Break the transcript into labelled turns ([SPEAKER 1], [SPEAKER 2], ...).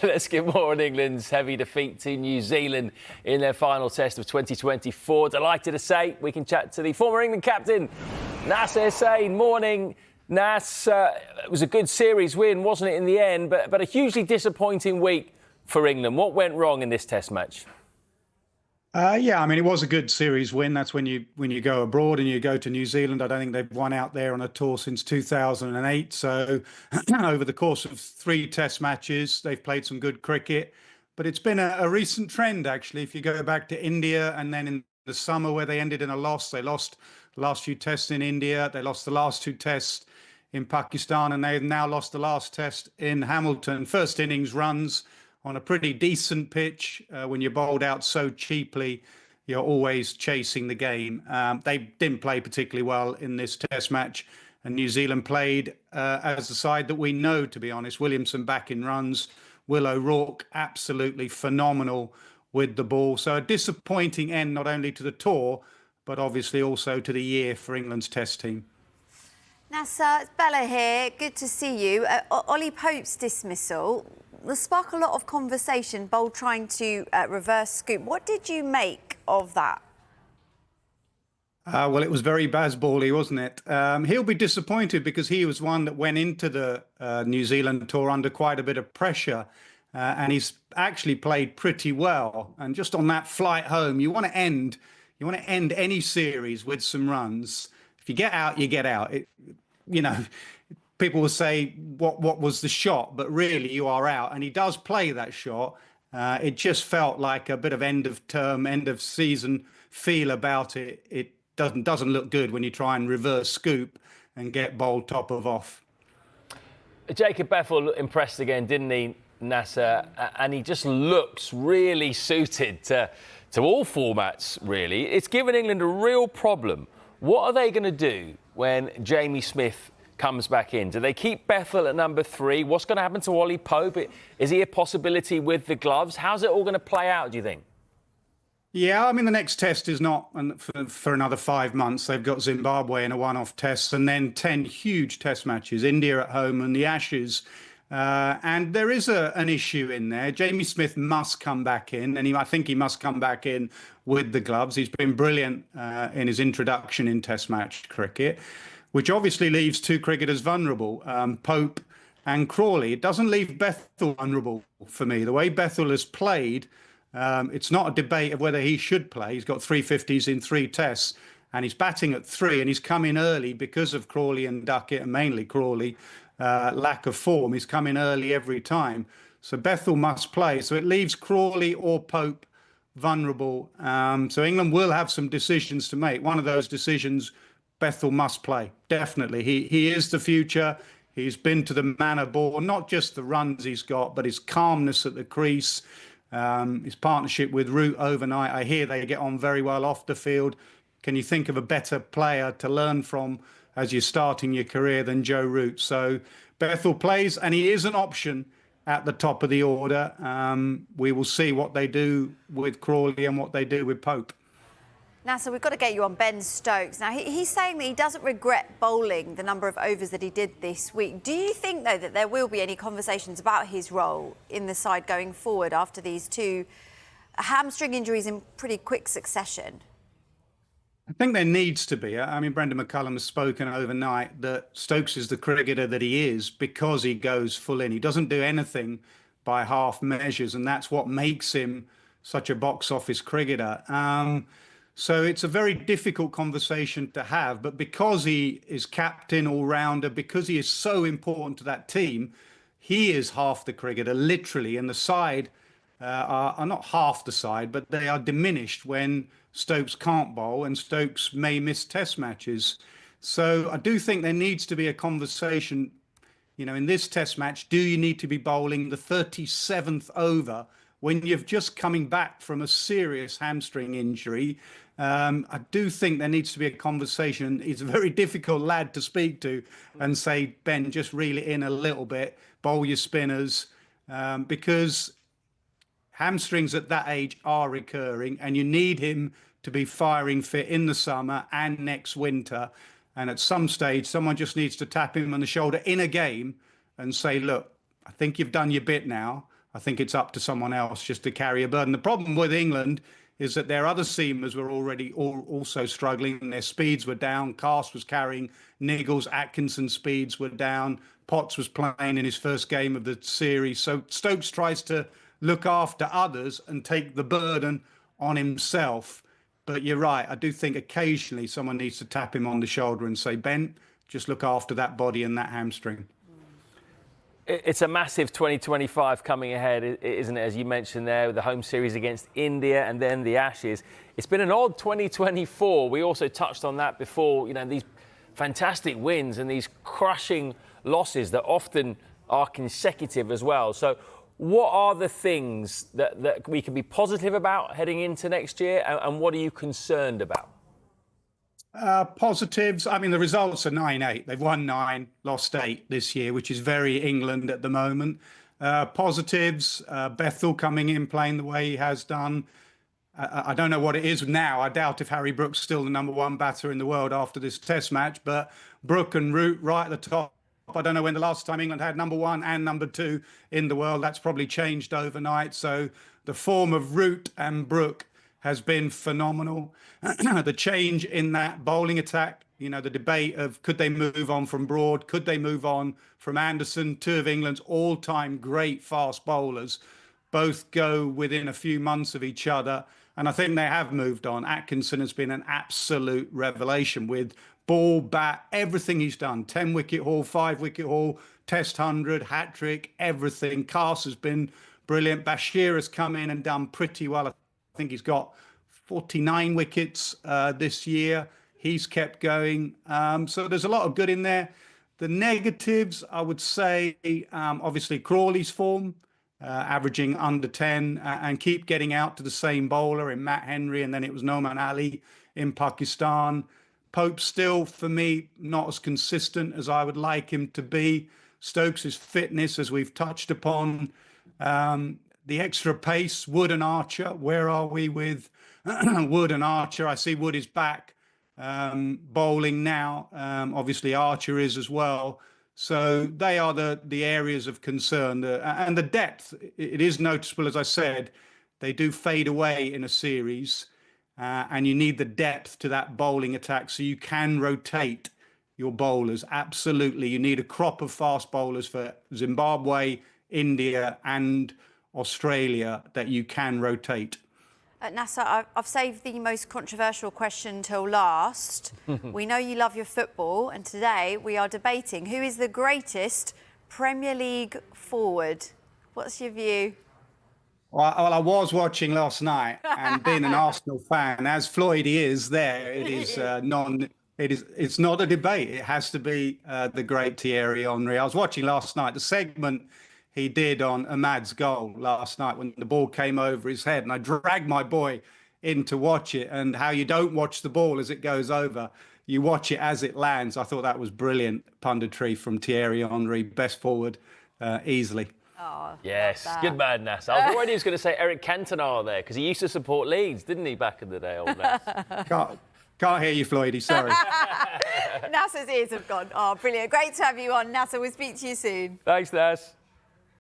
[SPEAKER 1] Let's get more on England's heavy defeat to New Zealand in their final test of 2024. Delighted to say we can chat to the former England captain, Nasser Hussain. Morning, Nas. It was a good series win, wasn't it, in the end, but a hugely disappointing week for England. What went wrong in this test match?
[SPEAKER 2] Yeah, I mean, it was a good series win. That's when you go abroad and you go to New Zealand. I don't think they've won out there on a tour since 2008. So over the course of 3 test matches, they've played some good cricket. But it's been a recent trend, actually. If you go back to India and then in the summer where they ended in a loss, they lost the last few tests in India. They lost the last 2 tests in Pakistan, and they've now lost the last test in Hamilton. First innings runs on a pretty decent pitch. When you're bowled out so cheaply, you're always chasing the game. They didn't play particularly well in this test match, and New Zealand played as the side that we know, to be honest. Williamson back in runs, Will O'Rourke absolutely phenomenal with the ball. So a disappointing end not only to the tour, but obviously also to the year for England's test team.
[SPEAKER 3] Nasser, it's Bella here. Good to see you. Ollie Pope's dismissal will spark a lot of conversation, Bold trying to reverse scoop. What did you make of that?
[SPEAKER 2] Well, it was very Bazball-y, wasn't it? He'll be disappointed because he was one that went into the New Zealand tour under quite a bit of pressure, and he's actually played pretty well. And just on that flight home, you want to end any series with some runs. If you get out, you get out. People will say, what was the shot? But really, you are out. And he does play that shot. It just felt like a bit of end of term, end of season feel about it. It doesn't look good when you try and reverse scoop and get bowled top of off.
[SPEAKER 1] Jacob Bethell impressed again, didn't he, Nasser? And he just looks really suited to all formats, really. It's given England a real problem. What are they going to do when Jamie Smith comes back in? Do they keep Bethell at number 3? What's going to happen to Ollie Pope? Is he a possibility with the gloves? How's it all going to play out, do you think?
[SPEAKER 2] Yeah, I mean, the next test is not for another 5 months. They've got Zimbabwe in a one-off test and then 10 huge test matches, India at home and the Ashes. And there is an issue in there. Jamie Smith must come back in, and I think he must come back in with the gloves. He's been brilliant in his introduction in test match cricket, which obviously leaves 2 cricketers vulnerable, Pope and Crawley. It doesn't leave Bethell vulnerable for me. The way Bethell has played, it's not a debate of whether he should play. He's got 350s in 3 tests, and he's batting at 3, and he's come in early because of Crawley and Duckett, and mainly Crawley, lack of form. He's come in early every time. So Bethell must play. So it leaves Crawley or Pope vulnerable. So England will have some decisions to make. One of those decisions, Bethell must play, definitely. He is the future. He's been to the manor ball, not just the runs he's got, but his calmness at the crease, his partnership with Root overnight. I hear they get on very well off the field. Can you think of a better player to learn from as you're starting your career than Joe Root? So Bethell plays, and he is an option at the top of the order. We will see what they do with Crawley and what they do with Pope.
[SPEAKER 3] Nasser, we've got to get you on Ben Stokes. Now, he's saying that he doesn't regret bowling the number of overs that he did this week. Do you think, though, that there will be any conversations about his role in the side going forward after these 2 hamstring injuries in pretty quick succession?
[SPEAKER 2] I think there needs to be. I mean, Brendan McCullum has spoken overnight that Stokes is the cricketer that he is because he goes full in. He doesn't do anything by half measures, and that's what makes him such a box office cricketer. So it's a very difficult conversation to have, but because he is captain, all-rounder, because he is so important to that team, he is half the cricketer, literally, and the side are not half the side, but they are diminished when Stokes can't bowl and Stokes may miss test matches. So I do think there needs to be a conversation, in this test match, do you need to be bowling the 37th over when you're just coming back from a serious hamstring injury? I do think there needs to be a conversation. He's a very difficult lad to speak to and say, Ben, just reel it in a little bit, bowl your spinners, because hamstrings at that age are recurring and you need him to be firing fit in the summer and next winter. And at some stage, someone just needs to tap him on the shoulder in a game and say, look, I think you've done your bit now. I think it's up to someone else just to carry a burden. The problem with England is that their other seamers were already also struggling. Their speeds were down. Cast was carrying niggles. Atkinson's speeds were down. Potts was playing in his first game of the series. So Stokes tries to look after others and take the burden on himself. But you're right. I do think occasionally someone needs to tap him on the shoulder and say, Ben, just look after that body and that hamstring.
[SPEAKER 1] It's a massive 2025 coming ahead, isn't it? As you mentioned there, with the home series against India and then the Ashes. It's been an odd 2024. We also touched on that before, you know, these fantastic wins and these crushing losses that often are consecutive as well. So what are the things that we can be positive about heading into next year, and what are you concerned about?
[SPEAKER 2] Positives, I mean, the results are 9-8. They've won 9, lost 8 this year, which is very England at the moment. Positives, Bethell coming in, playing the way he has done. I don't know what it is now. I doubt if Harry Brook's still the #1 batter in the world after this Test match, but Brook and Root right at the top. I don't know when the last time England had #1 and #2 in the world. That's probably changed overnight. So the form of Root and Brook has been phenomenal. The change in that bowling attack, you know, the debate of could they move on from Broad, could they move on from Anderson, 2 of England's all-time great fast bowlers, both go within a few months of each other. And I think they have moved on. Atkinson has been an absolute revelation with ball, bat, everything he's done. 10-wicket haul, 5-wicket haul, Test 100, hat-trick, everything. Cast has been brilliant. Bashir has come in and done pretty well. I think he's got 49 wickets this year. He's kept going. So there's a lot of good in there. The negatives, I would say, obviously Crawley's form, averaging under 10 and keep getting out to the same bowler in Matt Henry, and then it was Noman Ali in Pakistan. Pope still, for me, not as consistent as I would like him to be. Stokes' fitness, as we've touched upon. The extra pace, Wood and Archer. Where are we with Wood and Archer? I see Wood is back bowling now. Obviously, Archer is as well. So they are the areas of concern. And the depth, it is noticeable, as I said, they do fade away in a series. And you need the depth to that bowling attack so you can rotate your bowlers. Absolutely. You need a crop of fast bowlers for Zimbabwe, India, and Australia that you can rotate.
[SPEAKER 3] Nasser, I've saved the most controversial question till last. We know you love your football, and today we are debating who is the greatest Premier League forward. What's your view?
[SPEAKER 2] Well, I was watching last night, and being an Arsenal fan, as Floydie is there, it is it's not a debate. It has to be the great Thierry Henry. I was watching last night the segment he did on Ahmad's goal last night when the ball came over his head, and I dragged my boy in to watch it, and how you don't watch the ball as it goes over, you watch it as it lands. I thought that was brilliant punditry from Thierry Henry, best forward easily.
[SPEAKER 3] Oh,
[SPEAKER 1] yes, good man, Nasser. I was worried he was going to say Eric Cantona there, because he used to support Leeds, didn't he, back in the day, old Nasser?
[SPEAKER 2] Can't hear you, Floydie, sorry.
[SPEAKER 3] Nasser's ears have gone. Oh, brilliant. Great to have you on, Nasser. We'll speak to you soon.
[SPEAKER 1] Thanks, Nas.